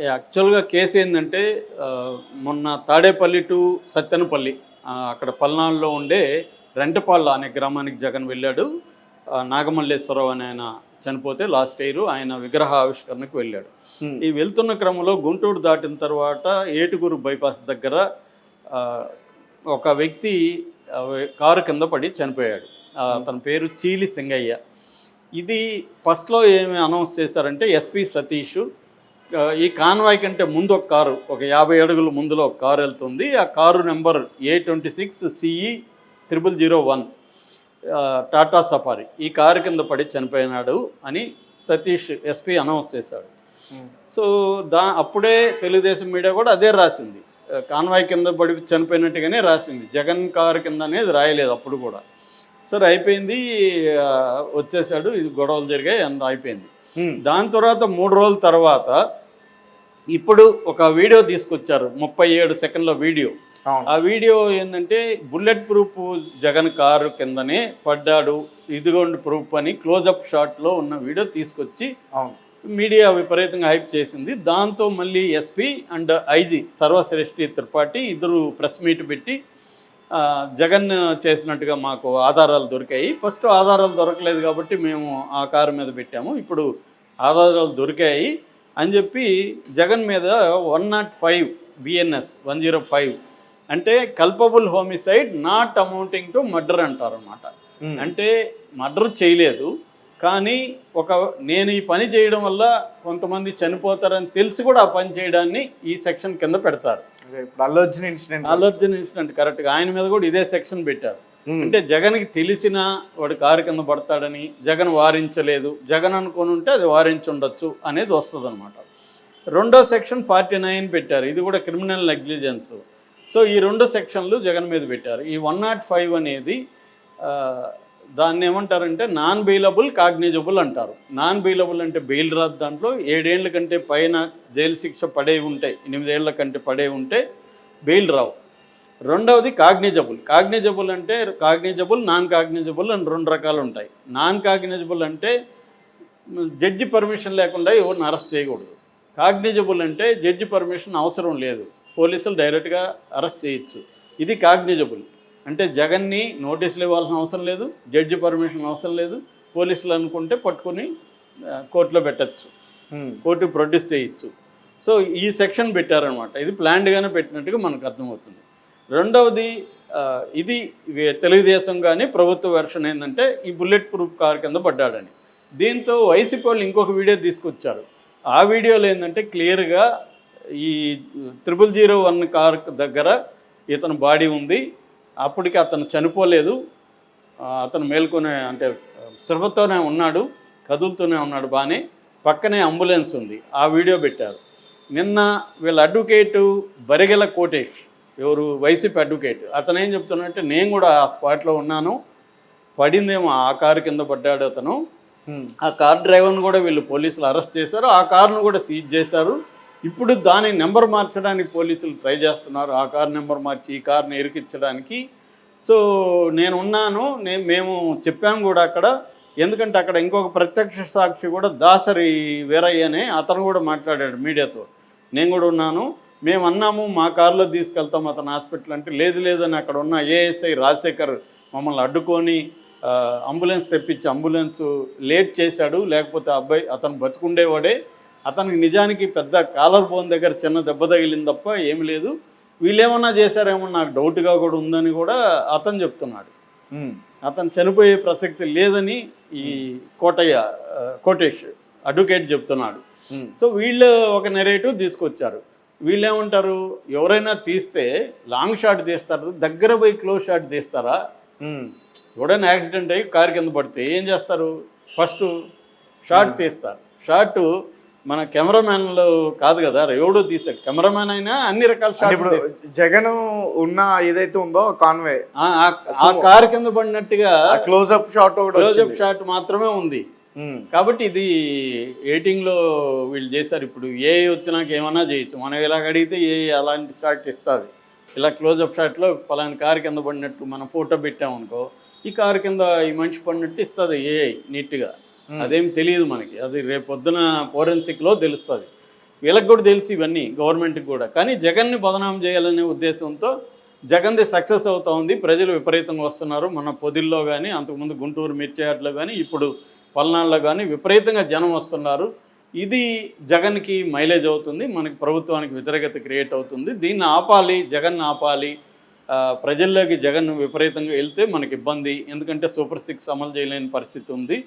యాక్చువల్‌గా కేస్ ఏందంటే మొన్న తాడేపల్లి టు సత్తెనపల్లి అక్కడ పల్నాడులో ఉండే రెంటపాళ్ళ అనే గ్రామానికి జగన్ వెళ్ళాడు. నాగమల్లేశ్వరరావు అనే ఆయన చనిపోతే లాస్ట్ ఇయర్ ఆయన విగ్రహ ఆవిష్కరణకు వెళ్ళాడు. ఈ వెళ్తున్న క్రమంలో గుంటూరు దాటిన తర్వాత ఏటుగురు బైపాస్ దగ్గర ఆహ్, ఒక వ్యక్తి కారు కింద పడి చనిపోయాడు. అతని పేరు చీలి సింగయ్య. ఇది ఫస్ట్‌లో ఏమి అనౌన్స్ చేశారంటే ఎస్పీ సతీష్ ఈ కాన్వాయ్ కంటే ముందు ఒక కారు ఒక 50 అడుగుల ముందులో ఒక కారు వెళ్తుంది. ఆ car number A26CE0001 Tata safari. ఈ కారు కింద పడి చనిపోయినాడు అని సతీష్ ఎస్పీ అనౌన్స్ చేశాడు. సో అప్పుడే తెలుగుదేశం మీడియా కూడా అదే రాసింది. కాన్వాయ్ కింద పడి చనిపోయినట్టుగానే రాసింది. జగన్ కారు కింద అనేది రాయలేదు అప్పుడు కూడా. సరే అయిపోయింది, వచ్చేసాడు, ఇది గొడవలు జరిగాయి, అంత అయిపోయింది. దాని తర్వాత 3 రోజుల తర్వాత ఇప్పుడు ఒక వీడియో తీసుకొచ్చారు, 37 సెకండ్ల వీడియో. ఆ వీడియో ఏంటంటే బుల్లెట్ ప్రూఫ్ జగన్ కారు కిందనే పడ్డాడు, ఇదిగోండి ప్రూఫ్ అని క్లోజప్ షాట్లో ఉన్న వీడియో తీసుకొచ్చి మీడియా విపరీతంగా హైప్ చేసింది. దాంతో మళ్ళీ ఎస్పీ అండ్ ఐజీ సర్వశ్రేష్ఠి త్రిపాఠి ఇద్దరు ప్రెస్ మీట్ పెట్టి జగన్ చేసినట్టుగా మాకు ఆధారాలు దొరికాయి. ఫస్ట్ ఆధారాలు దొరకలేదు కాబట్టి మేము ఆ కారు మీద పెట్టాము, ఇప్పుడు ఆధారాలు దొరికాయి అని చెప్పి జగన్ మీద 105 BNS 105 అంటే culpable homicide not amounting to murder అంటారు అన్నమాట. అంటే మర్డర్ చేయలేదు కానీ నేను ఈ పని చేయడం వల్ల కొంతమంది చనిపోతారని తెలిసి కూడా ఆ పని చేయడాన్ని ఈ సెక్షన్ కింద పెడతారు. అల్లు అర్జున్ ఇన్సిడెంట్ కరెక్ట్గా ఆయన మీద కూడా ఇదే సెక్షన్ పెట్టారు. అంటే జగన్కి తెలిసిన వాడు కారు కింద పడతాడని జగన్ వారించలేదు, జగన్ అనుకుని ఉంటే అది వారించి ఉండొచ్చు అనేది వస్తుంది అనమాట. రెండో సెక్షన్ 49 పెట్టారు, ఇది కూడా క్రిమినల్ నెగ్లిజెన్స్. సో ఈ 2 సెక్షన్లు జగన్ మీద పెట్టారు. ఈ 105 అనేది దాన్ని ఏమంటారంటే నాన్ బెయిలబుల్ కాగ్నిజబుల్ అంటారు. నాన్ బెయిలబుల్ అంటే బెయిల్ రాదు, దాంట్లో 7 ఏళ్ల కంటే పైన జైలు శిక్ష పడే ఉంటే, 8 ఏళ్ల కంటే పడే ఉంటే బెయిల్ రావు. రెండవది కాగ్నిజబుల్ అంటే కాగ్నిజబుల్, నాన్ కాగ్నిజబుల్ అని 2 రకాలు ఉంటాయి. నాన్ కాగ్నిజబుల్ అంటే జడ్జి పర్మిషన్ లేకుండా ఎవరిని అరెస్ట్ చేయకూడదు. కాగ్నిజబుల్ అంటే జడ్జి పర్మిషన్ అవసరం లేదు, పోలీసులు డైరెక్ట్గా అరెస్ట్ చేయొచ్చు. ఇది కాగ్నిజబుల్ అంటే జగన్ని నోటీసులు ఇవ్వాల్సిన అవసరం లేదు, జడ్జి పర్మిషన్ అవసరం లేదు, పోలీసులు అనుకుంటే పట్టుకొని కోర్టులో పెట్టచ్చు, కోర్టు ప్రొడ్యూస్ చేయొచ్చు. సో ఈ సెక్షన్ పెట్టారనమాట. ఇది ప్లాన్డ్గానే పెట్టినట్టుగా మనకు అర్థమవుతుంది. రెండవది ఇది తెలుగుదేశం కానీ ప్రభుత్వ వెర్షన్ ఏంటంటే ఈ బుల్లెట్ ప్రూఫ్ కార్ కింద పడ్డాడని. దీంతో వైసీపీ వాళ్ళు ఇంకొక వీడియో తీసుకొచ్చారు. ఆ వీడియోలో ఏంటంటే క్లియర్గా ఈ 0001 కార్ దగ్గర ఇతను బాడీ ఉంది, అప్పటికి అతను చనిపోలేదు, అతను మేల్కొనే అంటే స్పృహతోనే ఉన్నాడు, కదులుతూనే ఉన్నాడు బాగానే, పక్కనే అంబులెన్స్ ఉంది. ఆ వీడియో పెట్టారు. నిన్న వీళ్ళ అడ్వకేటు బరిగెల కోటేష్, ఎవరు వైసీపీ అడ్వకేట్, అతను ఏం చెప్తున్నాడంటే నేను కూడా ఆ స్పాట్లో ఉన్నాను, పడిందేమో ఆ కారు కింద పడ్డాడు అతను, ఆ కార్ డ్రైవర్ను కూడా వీళ్ళు పోలీసులు అరెస్ట్ చేశారు, ఆ కారును కూడా సీజ్ చేశారు. ఇప్పుడు దాని నెంబర్ మార్చడానికి పోలీసులు ట్రై చేస్తున్నారు, ఆ కారు నెంబర్ మార్చి ఈ కారుని ఇరికించడానికి. సో నేను ఉన్నాను, మేము చెప్పాము కూడా అక్కడ, ఎందుకంటే అక్కడ ఇంకొక ప్రత్యక్ష సాక్షి కూడా దాసరి వీరయ్య అనే అతను కూడా మాట్లాడాడు మీడియాతో, నేను కూడా ఉన్నాను, మేము అన్నాము మా కారులో తీసుకెళ్తాం అతను హాస్పిటల్ అంటే లేదని అక్కడ ఉన్న ఏఎస్ఐ రాజశేఖర్ మమ్మల్ని అడ్డుకొని అంబులెన్స్ తెప్పించి అంబులెన్స్ లేట్ చేశాడు, లేకపోతే అతను బతుకుండేవాడే, అతనికి నిజానికి పెద్ద కాలర్ బోన్ దగ్గర చిన్న దెబ్బ తగిలింది తప్ప ఏమి లేదు, వీళ్ళేమన్నా చేశారేమో నాకు డౌట్గా కూడా ఉందని కూడా అతను చెప్తున్నాడు. అతను చనిపోయే ప్రసక్తి లేదని ఈ కోటేష్ అడ్వకేట్ చెప్తున్నాడు. సో వీళ్ళు ఒక నెరేటివ్ తీసుకొచ్చారు. వీళ్ళేమంటారు, ఎవరైనా తీస్తే లాంగ్ షాట్ తీస్తారు, దగ్గర పోయి క్లోజ్ షాట్ తీస్తారా? ఎవడైనా యాక్సిడెంట్ అయ్యి కారు కింద పడితే ఏం చేస్తారు, ఫస్ట్ షాట్ తీస్తారు. షాట్ మన కెమెరామ్యాన్లు కాదు కదా, ఎవడో తీసాడు, కెమెరామ్యాన్ అయినా అన్ని రకాల షాట్. ఇప్పుడు జగన్ ఉన్న ఏదైతే ఉందో కాన్వే ఆ కారు కింద పడినట్టుగా క్లోజ్అప్ షాట్ మాత్రమే ఉంది. కాబట్టి ఇది ఎడిటింగ్లో వీళ్ళు చేశారు. ఇప్పుడు ఏ వచ్చినాక ఏమన్నా చేయొచ్చు, మనం ఇలాగ అడిగితే ఏ అలాంటి షాట్ ఇస్తుంది. ఇలా క్లోజ్అప్ షాట్లో పలానా కారు కింద పడినట్టు మనం ఫోటో పెట్టామనుకో, ఈ కారు కింద ఈ మనిషి పడినట్టు ఇస్తుంది ఏ నీట్గా. అదేం తెలియదు మనకి, అది రేపు పొద్దున ఫోరెన్సిక్లో తెలుస్తుంది. వీళ్ళకి కూడా తెలిసి ఇవన్నీ గవర్నమెంట్కి కూడా. కానీ జగన్ని బదనాం చేయాలనే ఉద్దేశంతో జగన్ది సక్సెస్ అవుతా ఉంది, ప్రజలు విపరీతంగా వస్తున్నారు. మన పొదిల్లో కానీ, అంతకుముందు గుంటూరు మిర్చియార్డ్లో కానీ, ఇప్పుడు పల్నాడులో కానీ విపరీతంగా జనం వస్తున్నారు. ఇది జగన్కి మైలేజ్ అవుతుంది, మనకి ప్రభుత్వానికి వ్యతిరేకత క్రియేట్ అవుతుంది. దీన్ని ఆపాలి, జగన్ ఆపాలి. ప్రజల్లోకి జగన్ విపరీతంగా వెళ్తే మనకి ఇబ్బంది, ఎందుకంటే సూపర్ 6 అమలు చేయలేని పరిస్థితి ఉంది.